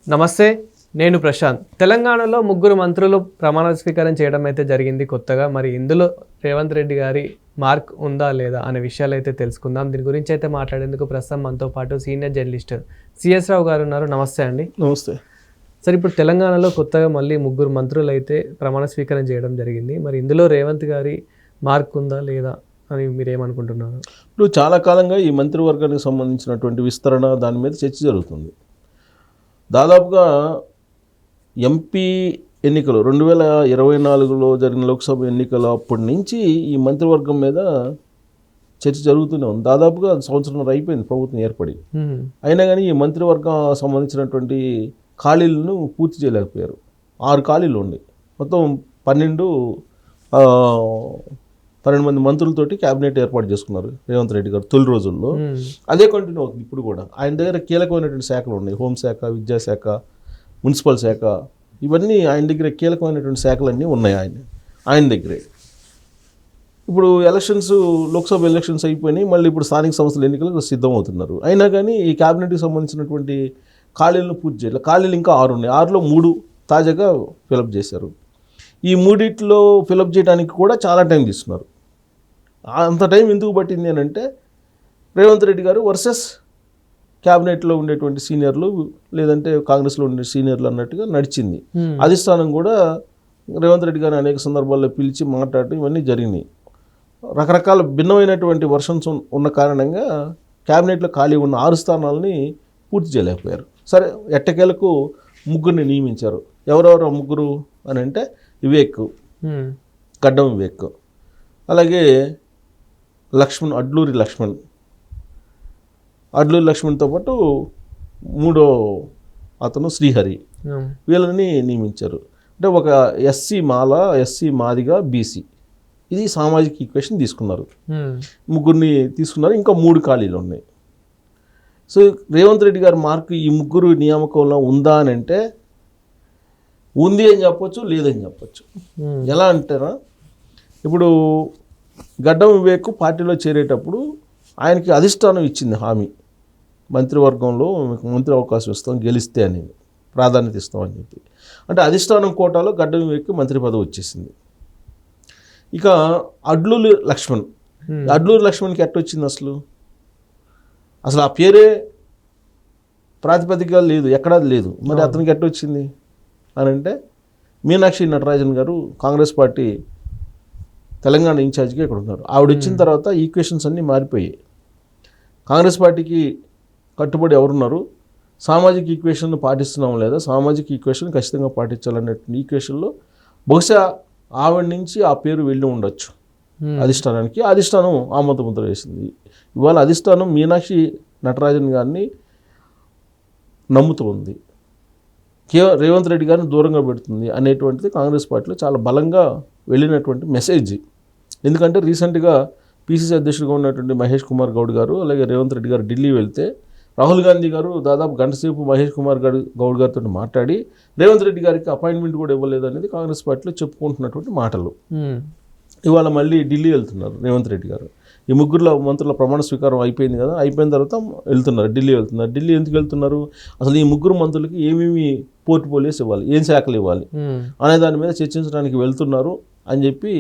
నమస్తే, నేను ప్రశాంత్. తెలంగాణలో ముగ్గురు మంత్రులు ప్రమాణ స్వీకారం చేయడం అయితే జరిగింది కొత్తగా. మరి ఇందులో రేవంత్ రెడ్డి గారి మార్క్ ఉందా లేదా అనే విషయాలు అయితే తెలుసుకుందాం. దీని గురించి అయితే మాట్లాడేందుకు ప్రస్తుతం మనతో పాటు సీనియర్ జర్నలిస్ట్ సిఎస్ రావు గారు ఉన్నారు. నమస్తే అండి. నమస్తే సార్, ఇప్పుడు తెలంగాణలో కొత్తగా మళ్ళీ ముగ్గురు మంత్రులు అయితే ప్రమాణ స్వీకారం చేయడం జరిగింది. మరి ఇందులో రేవంత్ గారి మార్క్ ఉందా లేదా అని మీరేమనుకుంటున్నారు? ఇప్పుడు చాలా కాలంగా ఈ మంత్రివర్గానికి సంబంధించినటువంటి విస్తరణ దాని మీద చర్చ జరుగుతుంది. దాదాపుగా ఎంపీ ఎన్నికలు 2024లో జరిగిన లోక్సభ ఎన్నికల అప్పటి నుంచి ఈ మంత్రివర్గం మీద చర్చ జరుగుతూనే ఉంది. దాదాపుగా సంవత్సరం అయిపోయింది ప్రభుత్వం ఏర్పడి. అయినా కానీ ఈ మంత్రివర్గం సంబంధించినటువంటి ఖాళీలను పూర్తి చేయలేకపోయారు. 6 ఖాళీలు ఉన్నాయి. మొత్తం 12 మంది మంత్రులతోటి క్యాబినెట్ ఏర్పాటు చేసుకున్నారు రేవంత్ రెడ్డి గారు తొలి రోజుల్లో. అదే కంటిన్యూ అవుతుంది ఇప్పుడు కూడా. ఆయన దగ్గర కీలకమైనటువంటి శాఖలు ఉన్నాయి. హోంశాఖ, విద్యాశాఖ, మున్సిపల్ శాఖ, ఇవన్నీ ఆయన దగ్గర కీలకమైనటువంటి శాఖలన్నీ ఉన్నాయి ఆయన దగ్గరే. ఇప్పుడు ఎలక్షన్స్, లోక్సభ ఎలక్షన్స్ అయిపోయినాయి. మళ్ళీ ఇప్పుడు స్థానిక సంస్థల ఎన్నికలకు సిద్ధమవుతున్నారు. అయినా కానీ ఈ క్యాబినెట్కి సంబంధించినటువంటి ఖాళీలను పూర్తి చేయాలి. ఖాళీలు ఇంకా 6 ఉన్నాయి. 6లో 3 తాజాగా ఫిలప్ చేశారు. ఈ 3 ఫిలప్ చేయడానికి కూడా చాలా టైం తీసుకున్నారు. అంత టైం ఎందుకు పట్టింది అని అంటే, రేవంత్ రెడ్డి గారు వర్సెస్ క్యాబినెట్లో ఉండేటువంటి సీనియర్లు, లేదంటే కాంగ్రెస్లో ఉండే సీనియర్లు అన్నట్టుగా నడిచింది. అధిష్టానం కూడా రేవంత్ రెడ్డి గారిని అనేక సందర్భాల్లో పిలిచి మాట్లాడటం ఇవన్నీ జరిగినాయి. రకరకాల భిన్నమైనటువంటి వర్షన్స్ ఉన్న కారణంగా క్యాబినెట్లో ఖాళీ ఉన్న 6 స్థానాలని పూర్తి చేయలేకపోయారు. సరే, ఎట్టకేలకు 3 నియమించారు. ఎవరెవరు 3 అని అంటే, వివేక్, గడ్డం వివేక్, అలాగే అడ్లూరి లక్ష్మణ్తో పాటు 3వ అతను శ్రీహరి, వీళ్ళని నియమించారు. అంటే ఒక ఎస్సీ మాల, ఎస్సీ మాదిగా, బీసీ, ఇది సామాజిక ఈక్వేషన్ తీసుకున్నారు. 3 తీసుకున్నారు. ఇంకా 3 ఖాళీలు ఉన్నాయి. సో రేవంత్ రెడ్డి గారి మార్కు ఈ 3 నియామకంలో ఉందా అని అంటే, ఉంది అని చెప్పొచ్చు, లేదని చెప్పొచ్చు. ఎలా అంటారా, ఇప్పుడు గడ్డం వివేక్ పార్టీలో చేరేటప్పుడు ఆయనకి అధిష్టానం ఇచ్చింది హామీ, మంత్రివర్గంలో మీకు మంత్రి అవకాశం ఇస్తాం గెలిస్తే అని, ప్రాధాన్యత ఇస్తామని చెప్పి. అంటే అధిష్టానం కోటాలో గడ్డం వివేక్కి మంత్రి పదవి వచ్చేసింది. ఇక అడ్లూరి లక్ష్మణ్కి ఎట్టొచ్చింది అసలు ఆ పేరే ప్రాతిపదికగా లేదు, ఎక్కడా లేదు. మరి అతనికి ఎట్టొచ్చింది అని అంటే, మీనాక్షి నటరాజన్ గారు కాంగ్రెస్ పార్టీ తెలంగాణ ఇన్ఛార్జ్గా ఇక్కడ ఉన్నారు. ఆవిడ వచ్చిన తర్వాత ఈక్వేషన్స్ అన్నీ మారిపోయాయి. కాంగ్రెస్ పార్టీకి కట్టుబడి ఎవరున్నారు, సామాజిక ఈక్వేషన్ పాటిస్తున్నాం లేదా, సామాజిక ఈక్వేషన్ ఖచ్చితంగా పాటించాలనేటువంటి ఈక్వేషన్లో బహుశా ఆవిడ నుంచి ఆ పేరు వెళ్ళి ఉండొచ్చు అధిష్టానానికి. అధిష్టానం ఆమోద ముద్ర వేసింది. ఇవాళ అధిష్టానం మీనాక్షి నటరాజన్ గారిని నమ్ముతూ ఉంది, రేవంత్ రెడ్డి గారిని దూరంగా పెడుతుంది అనేటువంటిది కాంగ్రెస్ పార్టీలో చాలా బలంగా వెళ్ళినటువంటి మెసేజ్. ఎందుకంటే రీసెంట్గా పిసిసి అధ్యక్షుడిగా ఉన్నటువంటి మహేష్ కుమార్ గౌడ్ గారు, అలాగే రేవంత్ రెడ్డి గారు ఢిల్లీ వెళ్తే, రాహుల్ గాంధీ గారు దాదాపు గంట సేపు మహేష్ కుమార్ గౌడ్ గారితో మాట్లాడి రేవంత్ రెడ్డి గారికి అపాయింట్మెంట్ కూడా ఇవ్వలేదు అనేది కాంగ్రెస్ పార్టీలో చెప్పుకుంటున్నటువంటి మాటలు. ఇవాళ మళ్ళీ ఢిల్లీ వెళ్తున్నారు రేవంత్ రెడ్డి గారు. ఈ 3 మంత్రుల ప్రమాణ స్వీకారం అయిపోయింది కదా, అయిపోయిన తర్వాత ఢిల్లీ వెళ్తున్నారు. ఢిల్లీ ఎందుకు వెళ్తున్నారు, అసలు ఈ 3 మంత్రులకి ఏమేమి పోర్ట్ఫోలియోస్ ఇవ్వాలి, ఏం శాఖలు ఇవ్వాలి అనే దాని మీద చర్చించడానికి వెళ్తున్నారు అని చెప్పి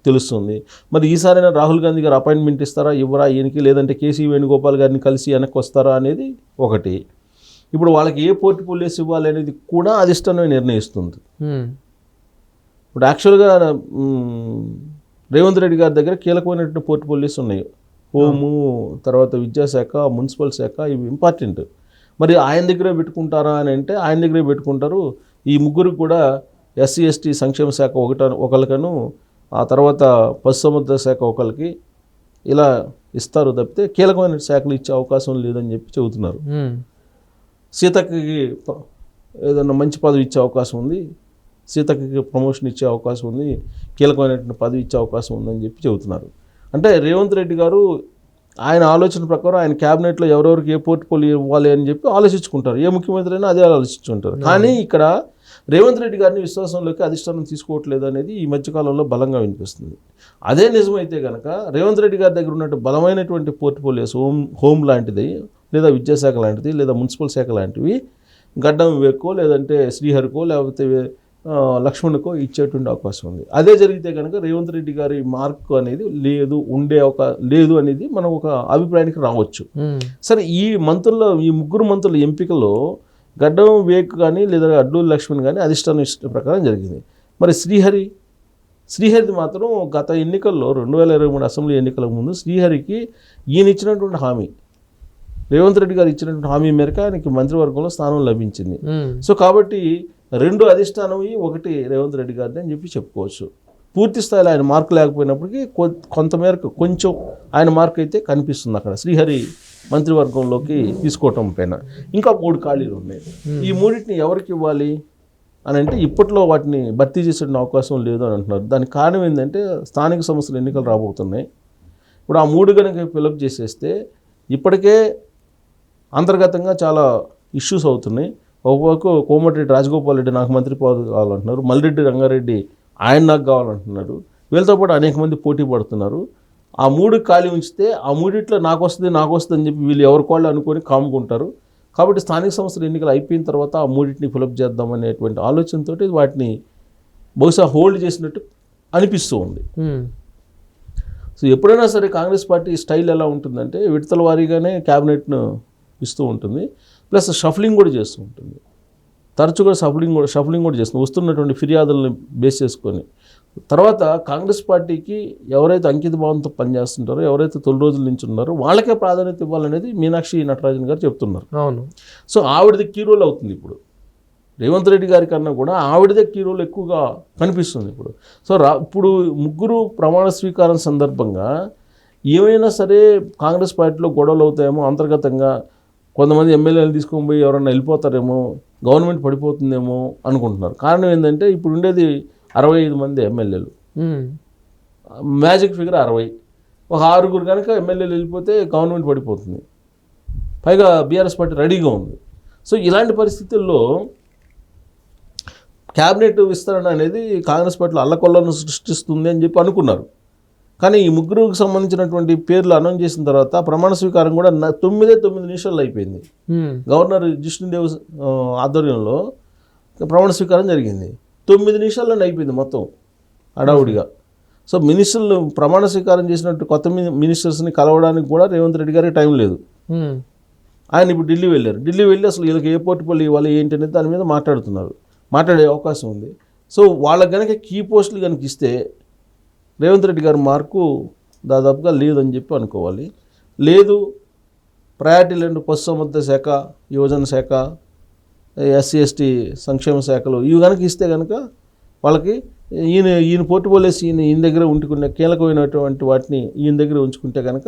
తెలుస్తుంది. మరి ఈసారైనా రాహుల్ గాంధీ గారు అపాయింట్మెంట్ ఇస్తారా, ఇవ్వరా ఈయనకి, లేదంటే కేసీ వేణుగోపాల్ గారిని కలిసి వెనక్కి వస్తారా అనేది ఒకటి. ఇప్పుడు వాళ్ళకి ఏ పోర్ట్ఫోలియోస్ ఇవ్వాలి అనేది కూడా అధిష్టానం నిర్ణయిస్తుంది. ఇప్పుడు యాక్చువల్గా రేవంత్ రెడ్డి గారి దగ్గర కీలకమైనటువంటి పోర్ట్ఫోలియోస్ ఉన్నాయి. హోము, తర్వాత విద్యాశాఖ, మున్సిపల్ శాఖ, ఇవి ఇంపార్టెంట్. మరి ఆయన దగ్గరే పెట్టుకుంటారా అని అంటే, ఆయన దగ్గరే పెట్టుకుంటారు. ఈ 3 కూడా ఎస్సీ ఎస్టీ సంక్షేమ శాఖ ఒకరికను, ఆ తర్వాత పశుసంవర్ధక శాఖ ఒకరికి, ఇలా ఇస్తారు తప్పితే కీలకమైన శాఖలు ఇచ్చే అవకాశం లేదని చెప్పి చెబుతున్నారు. సీతకి ఏదన్నా మంచి పదవి ఇచ్చే అవకాశం ఉంది, సీతకి ప్రమోషన్ ఇచ్చే అవకాశం ఉంది, కీలకమైనటువంటి పదవి ఇచ్చే అవకాశం ఉందని చెప్పి చెబుతున్నారు. అంటే రేవంత్ రెడ్డి గారు ఆయన ఆలోచన ప్రకారం ఆయన క్యాబినెట్లో ఎవరెవరికి ఏ పోర్ట్ఫోలియో ఇవ్వాలి అని చెప్పి ఆలోచించుకుంటారు. ఏ ముఖ్యమంత్రి అయినా అదే ఆలోచించుకుంటారు. కానీ ఇక్కడ రేవంత్ రెడ్డి గారిని విశ్వాసంలోకి అధిష్టానం తీసుకోవట్లేదు అనేది ఈ మధ్యకాలంలో బలంగా వినిపిస్తుంది. అదే నిజమైతే కనుక రేవంత్ రెడ్డి గారి దగ్గర ఉన్నట్టు బలమైనటువంటి పోర్ట్ఫోలియోస్, హోమ్ లాంటిది, లేదా విద్యాశాఖ లాంటిది, లేదా మున్సిపల్ శాఖ లాంటివి గడ్డం వివేకో లేదంటే శ్రీహరికో లేకపోతే లక్ష్మణ్కో ఇచ్చేటువంటి అవకాశం ఉంది. అదే జరిగితే కనుక రేవంత్ రెడ్డి గారి మార్క్ అనేది లేదు అనేది మనం ఒక అభిప్రాయానికి రావచ్చు. సరే, ఈ ముగ్గురు మంత్రుల ఎంపికలో గడ్డం వివేక్ కానీ లేదా అడ్లూరి లక్ష్మణ్ కానీ అధిష్టానం ఇష్ట ప్రకారం జరిగింది. మరి శ్రీహరిది మాత్రం గత ఎన్నికల్లో 2023 అసెంబ్లీ ఎన్నికలకు ముందు శ్రీహరికి ఈయన ఇచ్చినటువంటి హామీ, రేవంత్ రెడ్డి గారు ఇచ్చినటువంటి హామీ మేరకు ఆయనకి మంత్రివర్గంలో స్థానం లభించింది. సో కాబట్టి 2 అధిష్టానం, 1 రేవంత్ రెడ్డి గారిని అని చెప్పి చెప్పుకోవచ్చు. పూర్తి స్థాయిలో ఆయన మార్కు లేకపోయినప్పటికీ కొంతమేరకు కొంచెం ఆయన మార్కు అయితే కనిపిస్తుంది అక్కడ శ్రీహరి మంత్రివర్గంలోకి తీసుకోవటం పైన. ఇంకా 3 ఖాళీలు ఉన్నాయి. ఈ 3టిని ఎవరికి ఇవ్వాలి అని అంటే ఇప్పట్లో వాటిని భర్తీ చేసే అవకాశం లేదు అని అంటున్నారు. దానికి కారణం ఏంటంటే స్థానిక సంస్థల ఎన్నికలు రాబోతున్నాయి. ఇప్పుడు ఆ 3 కనుక ఫిలప్ చేసేస్తే ఇప్పటికే అంతర్గతంగా చాలా ఇష్యూస్ అవుతున్నాయి. ఒకవైపు కోమటిరెడ్డి రాజగోపాల్ రెడ్డి నాకు మంత్రి పదవి కావాలంటున్నారు, మల్రెడ్డి రంగారెడ్డి ఆయన నాకు కావాలంటున్నారు. వీళ్ళతో పాటు అనేక మంది పోటీ పడుతున్నారు. ఆ 3 ఖాళీ ఉంచితే ఆ 3 నాకు వస్తుంది అని చెప్పి వీళ్ళు ఎవరికోళ్ళు అనుకొని కాముకుంటారు. కాబట్టి స్థానిక సంస్థల ఎన్నికలు అయిపోయిన తర్వాత ఆ 3టిని ఫిలప్ చేద్దామనేటువంటి ఆలోచనతో వాటిని బహుశా హోల్డ్ చేసినట్టు అనిపిస్తూ ఉంది. సో ఎప్పుడైనా సరే కాంగ్రెస్ పార్టీ స్టైల్ ఎలా ఉంటుందంటే విడతల వారీగానే క్యాబినెట్ను ఇస్తూ ఉంటుంది, ప్లస్ షఫలింగ్ కూడా చేస్తూ ఉంటుంది. తరచుగా షఫలింగ్ కూడా చేస్తుంది వస్తున్నటువంటి ఫిర్యాదులను బేస్ చేసుకొని. తర్వాత కాంగ్రెస్ పార్టీకి ఎవరైతే అంకిత భావంతో పనిచేస్తుంటారో, ఎవరైతే 9 రోజుల నుంచి ఉన్నారో వాళ్ళకే ప్రాధాన్యత ఇవ్వాలనేది మీనాక్షి నటరాజన్ గారు చెప్తున్నారు. అవును. సో ఆవిడది కీ రోల్ అవుతుంది ఇప్పుడు. రేవంత్ రెడ్డి గారి కన్నా కూడా ఆవిడదే కీ రోల్ ఎక్కువగా కనిపిస్తుంది ఇప్పుడు. సో ఇప్పుడు ముగ్గురు ప్రమాణ స్వీకారం సందర్భంగా ఏమైనా సరే కాంగ్రెస్ పార్టీలో గొడవలు అవుతాయేమో, అంతర్గతంగా కొంతమంది ఎమ్మెల్యేలు తీసుకొని పోయి ఎవరైనా వెళ్ళిపోతారేమో, గవర్నమెంట్ పడిపోతుందేమో అనుకుంటున్నారు. కారణం ఏంటంటే ఇప్పుడు ఉండేది 65 మంది ఎమ్మెల్యేలు, మ్యాజిక్ ఫిగర్ 60. ఒక 6 కనుక ఎమ్మెల్యేలు వెళ్ళిపోతే గవర్నమెంట్ పడిపోతుంది. పైగా బీఆర్ఎస్ పార్టీ రెడీగా ఉంది. సో ఇలాంటి పరిస్థితుల్లో క్యాబినెట్ విస్తరణ అనేది కాంగ్రెస్ పార్టీలో అల్లకొల్లను సృష్టిస్తుంది అని చెప్పి అనుకున్నారు. కానీ ఈ ముగ్గురుకు సంబంధించినటువంటి పేర్లు అనౌన్స్ చేసిన తర్వాత ప్రమాణ స్వీకారం కూడా 9 నిమిషాల్లో అయిపోయింది. గవర్నర్ జిష్ణుదేవ్ ఆధ్వర్యంలో ప్రమాణ స్వీకారం జరిగింది. 9 నిమిషాల్లోనే అయిపోయింది మొత్తం హడావుడిగా. సో మినిస్టర్లు ప్రమాణ స్వీకారం చేసినట్టు కొత్త మినిస్టర్స్ని కలవడానికి కూడా రేవంత్ రెడ్డి గారికి టైం లేదు. ఆయన ఇప్పుడు ఢిల్లీ వెళ్ళి అసలు వీళ్ళకి ఏ పోర్టుపల్లి ఇవ్వాలి ఏంటి అనేది దాని మీద మాట్లాడే అవకాశం ఉంది. సో వాళ్ళకి కనుక కీ పోస్టులు కనుక ఇస్తే రేవంత్ రెడ్డి గారి మార్కు దాదాపుగా లేదని చెప్పి అనుకోవాలి. లేదు, ప్రయారిటీ ల్యాండ్, పశుసంవర్ధక శాఖ, యువజన శాఖ, ఎస్సీ ఎస్టీ సంక్షేమ శాఖలు ఇవి కనుక ఇస్తే కనుక వాళ్ళకి ఈయన పోర్టుపోలేసి ఈయన దగ్గర ఉంటుకునే కీలకమైనటువంటి వాటిని ఈయన దగ్గర ఉంచుకుంటే కనుక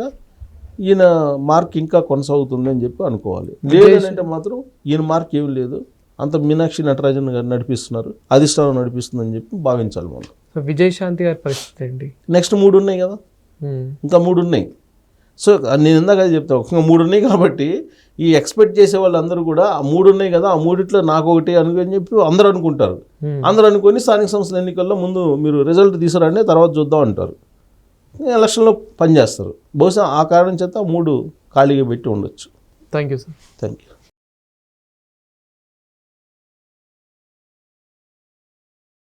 ఈయన మార్క్ ఇంకా కొనసాగుతుంది అని చెప్పి అనుకోవాలి. లేదంటే మాత్రం ఈయన మార్క్ ఏమి లేదు, అంత మీనాక్షి నటరాజన్ గారు నడిపిస్తున్నారు, అధిష్టానం నడిపిస్తుందని చెప్పి భావించాలి మనం. విజయశాంతి గారి పరిస్థితి ఏంటి? నెక్స్ట్ 3 ఉన్నాయి కదా, ఇంకా 3 ఉన్నాయి. సో నేను ఇందాక అది చెప్తాను, ఇంకా 3 ఉన్నాయి కాబట్టి ఈ ఎక్స్పెక్ట్ చేసే వాళ్ళందరూ కూడా ఆ 3 ఉన్నాయి కదా, ఆ 3 నాకు ఒకటి అని చెప్పి అందరూ అనుకుంటారు. అందరూ అనుకొని స్థానిక సంస్థల ఎన్నికల్లో ముందు మీరు రిజల్ట్ తీసుకురండి తర్వాత చూద్దాం అంటారు. ఎలక్షన్లో పనిచేస్తారు. బహుశా ఆ కారణం చేత 3 ఖాళీగా పెట్టి ఉండొచ్చు. Thank you sir. Thank you.